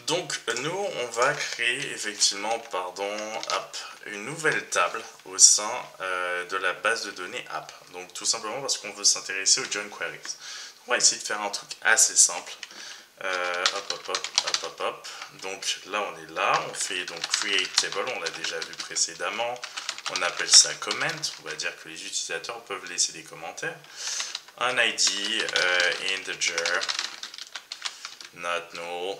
Donc nous, on va créer effectivement, une nouvelle table au sein de la base de données app. Donc tout simplement parce qu'on veut s'intéresser aux join queries. On va essayer de faire un truc assez simple. Hop. Donc là, on est là. On fait donc create table. On l'a déjà vu précédemment. On appelle ça comment. On va dire que les utilisateurs peuvent laisser des commentaires. Un ID integer not null.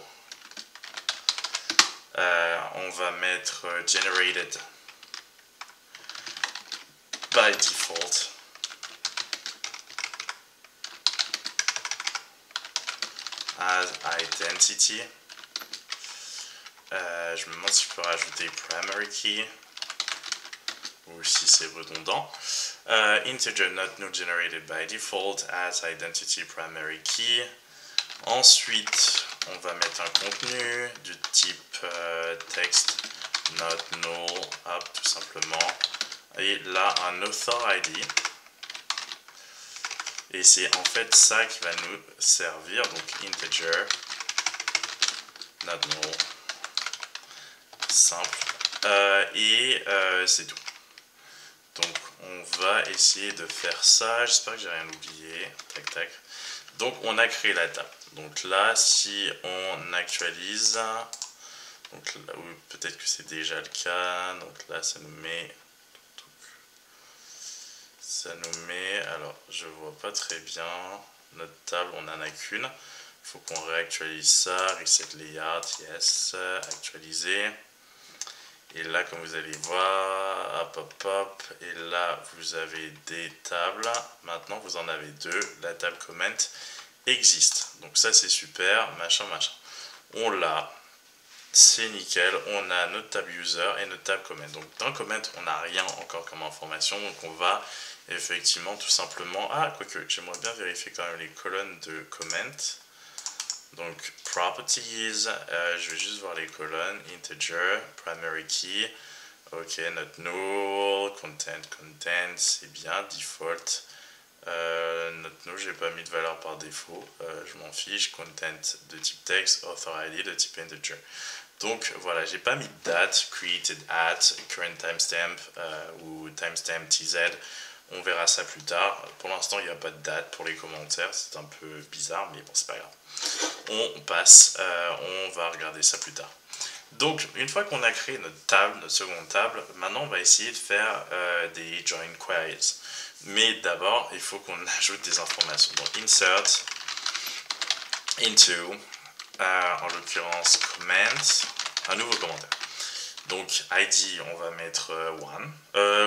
On va mettre generated by default. As identity. Je me demande si je peux rajouter primary key ou si c'est redondant. Integer not null generated by default as identity primary key. Ensuite, on va mettre un contenu du type text not null, hop, tout simplement. Et là, un author ID. Et c'est en fait ça qui va nous servir. Donc integer not null, simple. C'est tout. Donc on va essayer de faire ça. J'espère que j'ai rien oublié. Tac tac. Donc on a créé la table. Donc là, si on actualise, donc là, oui, peut-être que c'est déjà le cas. Donc là, ça nous met, alors je vois pas très bien notre table, on n'en a qu'une. Il faut qu'on réactualise ça, reset layout, yes, actualiser. Et là, comme vous allez voir, hop, et là, vous avez des tables. Maintenant, vous en avez deux. La table comment existe. Donc ça, c'est super, machin. On l'a. C'est nickel. On a notre table user et notre table comment. Donc dans comment, on n'a rien encore comme information. Donc on va effectivement tout simplement... Ah, quoique, j'aimerais bien vérifier quand même les colonnes de comment. Donc properties, je vais juste voir les colonnes, integer, primary key, ok, not null, content, c'est bien, default, not null, j'ai pas mis de valeur par défaut, je m'en fiche, content de type text, author ID de type integer. Donc voilà, j'ai pas mis de date, created at, current timestamp ou timestamp tz. On verra ça plus tard. Pour l'instant, il n'y a pas de date pour les commentaires. C'est un peu bizarre, mais bon, c'est pas grave. On passe, on va regarder ça plus tard. Donc, une fois qu'on a créé notre table, notre seconde table, maintenant, on va essayer de faire des join queries. Mais d'abord, il faut qu'on ajoute des informations. Donc, insert into, en l'occurrence, comment, un nouveau commentaire. Donc, ID, on va mettre one.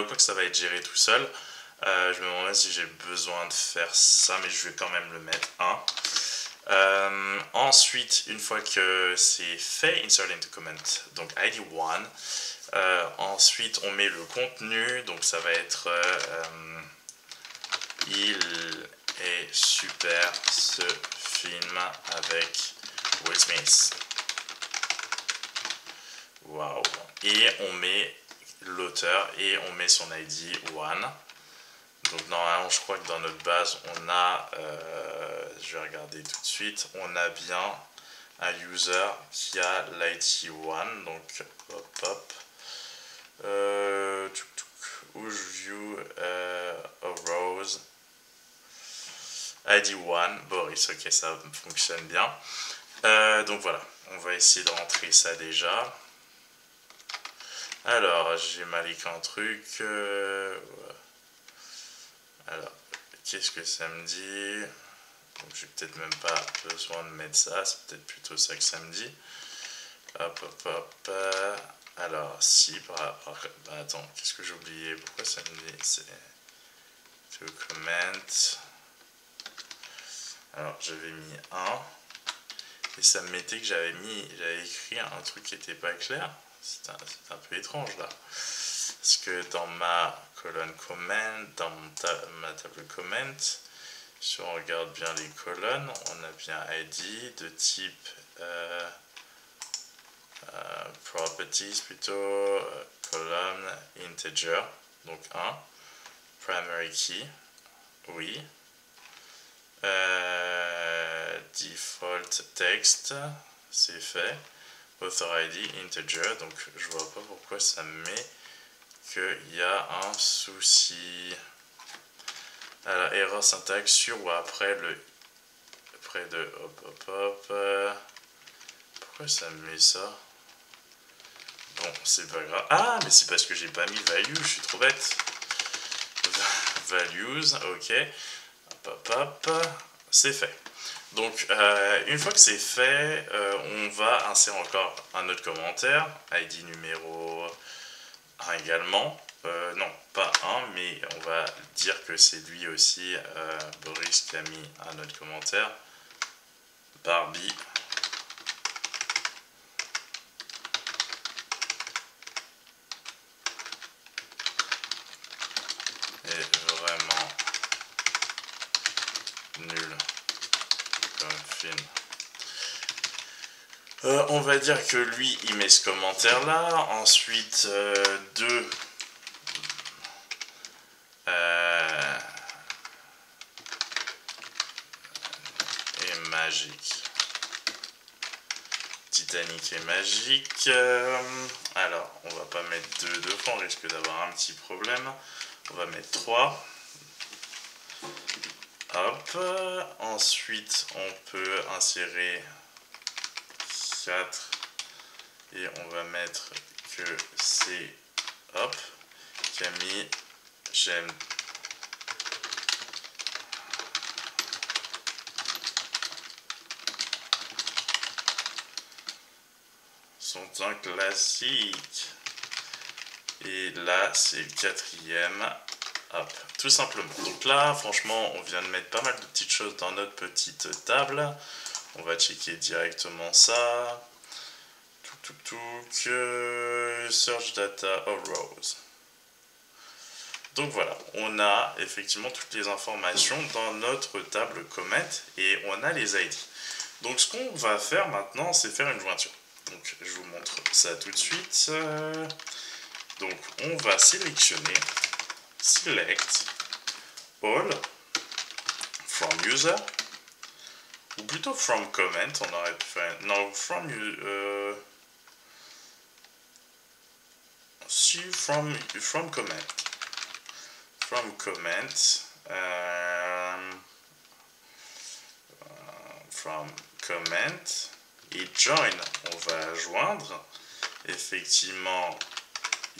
Quoique ça va être géré tout seul. Je me demande si j'ai besoin de faire ça, mais je vais quand même le mettre 1. Ensuite, une fois que c'est fait, insert into comment, donc ID 1. Ensuite, on met le contenu, donc ça va être il est super ce film avec Will Smith. Waouh! Et on met l'auteur et on met son ID 1. Donc normalement, je crois que dans notre base, on a, je vais regarder tout de suite, on a bien un user qui a l'ID 1, donc hop, view arose, ID 1, Boris, ok, ça fonctionne bien. Donc voilà, on va essayer de rentrer ça déjà. Alors, j'ai mal écrit un truc. Alors, qu'est-ce que ça me dit? Donc, j'ai peut-être même pas besoin de mettre ça. C'est peut-être plutôt ça que ça me dit. Hop. Alors, si attends, qu'est-ce que j'ai oublié? Pourquoi ça me dit? C'est to comment. Alors, j'avais mis 1. Et ça me mettait que j'avais écrit un truc qui n'était pas clair. C'est un peu étrange là. Parce que dans ma colonne comment, dans ma table comment, si on regarde bien les colonnes, on a bien ID de type properties plutôt, colonne integer, donc 1, primary key, oui, default text, c'est fait. author ID integer, donc je vois pas pourquoi ça me met qu'il y a un souci. Alors, erreur syntaxe sur ou après le près de hop. Pourquoi ça me met ça? Bon, c'est pas grave. Ah, mais c'est parce que j'ai pas mis value, je suis trop bête. Values, ok. Hop, c'est fait. Donc, une fois que c'est fait, on va insérer encore un autre commentaire, ID numéro 1 également. Non, pas 1, mais on va dire que c'est lui aussi, Boris, qui a mis un autre commentaire. Barbie. Est vraiment nul comme film. On va dire que lui, il met ce commentaire-là. Ensuite, 2. Et magique. Titanic et magique. Alors, on va pas mettre 2 fois, on risque d'avoir un petit problème. On va mettre 3. Hop. Ensuite, on peut insérer 4. Et on va mettre que c'est, hop, Camille, j'aime. Sont un classique. Et là, c'est le 4e. Hop, tout simplement. Donc là, franchement, on vient de mettre pas mal de petites choses dans notre petite table. On va checker directement ça. Search data of rows. Donc voilà, on a effectivement toutes les informations dans notre table comment et on a les ID. Donc ce qu'on va faire maintenant, c'est faire une jointure. Donc je vous montre ça tout de suite. Donc on va sélectionner select all from user, ou plutôt from comment, on aurait pu faire, non, from comment, from comment, et join, on va joindre effectivement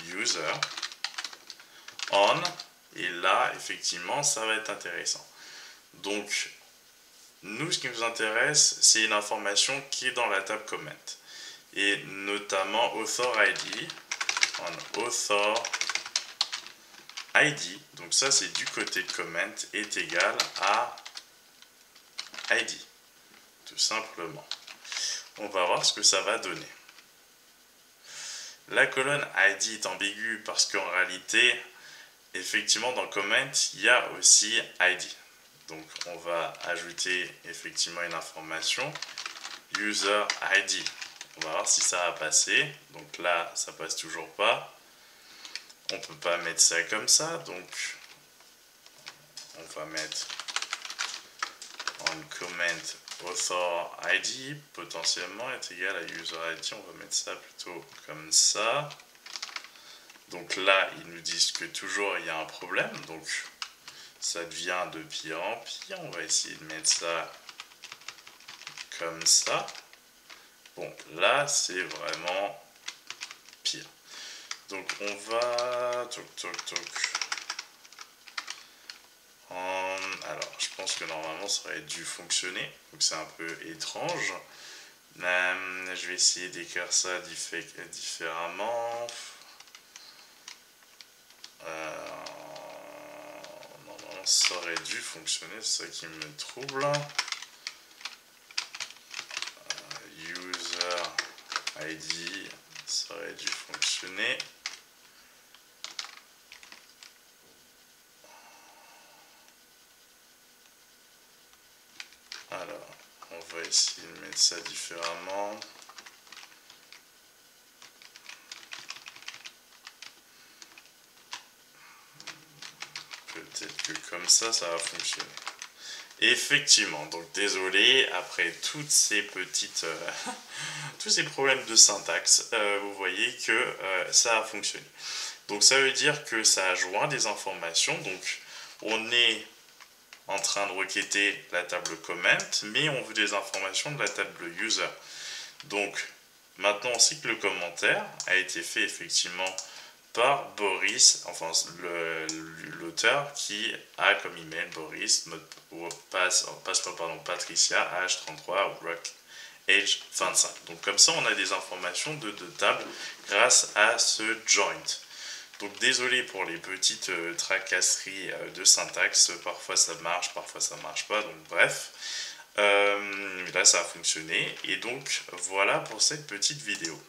user on, et là effectivement ça va être intéressant. Donc nous, ce qui nous intéresse, c'est une information qui est dans la table comment, et notamment author ID, on author ID, donc ça c'est du côté de comment, est égal à ID, tout simplement. On va voir ce que ça va donner. La colonne ID est ambiguë parce qu'en réalité, effectivement, dans comment, il y a aussi ID. Donc, on va ajouter effectivement une information, user ID. On va voir si ça va passer. Donc là, ça passe toujours pas. On peut pas mettre ça comme ça. Donc, on va mettre on comment author ID potentiellement est égal à user ID. On va mettre ça plutôt comme ça. Donc là, ils nous disent que toujours il y a un problème. Donc ça devient de pire en pire. On va essayer de mettre ça comme ça. Bon, là, c'est vraiment pire. Donc on va... Alors, je pense que normalement ça aurait dû fonctionner. Donc c'est un peu étrange. Je vais essayer d'écrire ça différemment. Normalement ça aurait dû fonctionner, c'est ça qui me trouble. User ID, ça aurait dû fonctionner. Alors, on va essayer de mettre ça différemment. Peut-être que comme ça va fonctionner. Effectivement, donc désolé, après toutes ces petites, tous ces problèmes de syntaxe, vous voyez que ça a fonctionné. Donc ça veut dire que ça a joint des informations, donc on est en train de requêter la table comment, mais on veut des informations de la table user. Donc maintenant on sait que le commentaire a été fait effectivement par Boris, enfin l'auteur qui a comme email Boris, passeport pardon, Patricia, H33, Rock, Age 25. Donc comme ça on a des informations de table grâce à ce joint. Donc désolé pour les petites tracasseries de syntaxe, parfois ça marche, parfois ça marche pas, donc bref. Là ça a fonctionné et donc voilà pour cette petite vidéo.